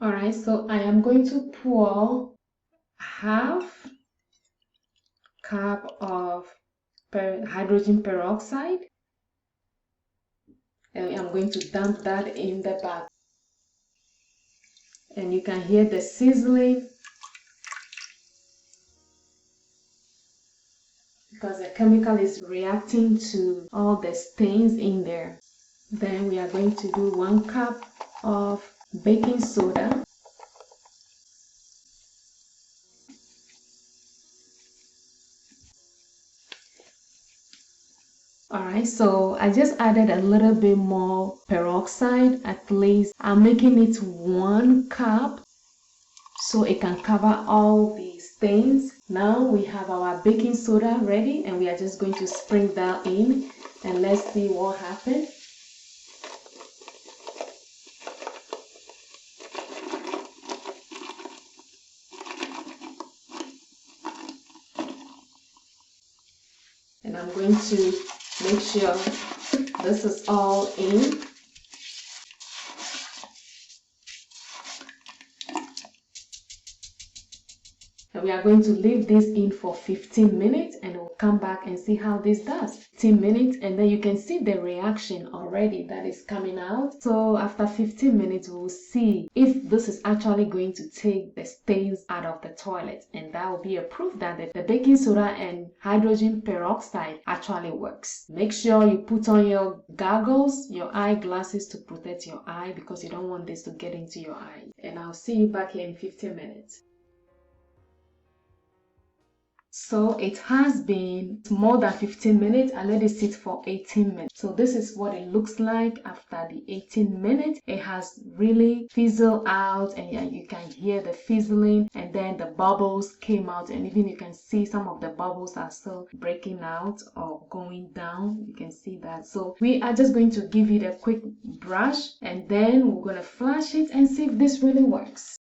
Alright, so I am going to pour half cup of hydrogen peroxide, and I'm going to dump that in the bag. And you can hear the sizzling because the chemical is reacting to all the stains in there. Then we are going to do 1 cup of baking soda. Alright, so I just added a little bit more peroxide. At least I'm making it 1 cup so it can cover all the stains. Now we have our baking soda ready, and we are just going to sprinkle that in, and let's see what happens. And I'm going to make sure this is all in. And we are going to leave this in for 15 minutes, and we'll come back and see how this does. 15 minutes, and then you can see the reaction already that is coming out. So after 15 minutes, we'll see if this is actually going to take the stains out of the toilet, and that will be a proof that the baking soda and hydrogen peroxide actually works. Make sure you put on your goggles, your eyeglasses, to protect your eye, because you don't want this to get into your eye. And I'll see you back here in 15 minutes. So it has been more than 15 minutes. I let it sit for 18 minutes. So this is what it looks like after the 18 minutes. It has really fizzled out, and you can hear the fizzling, and then the bubbles came out, and even you can see some of the bubbles are still breaking out or going down. You can see that. So we are just going to give it a quick brush, and then we're going to flash it and see if this really works.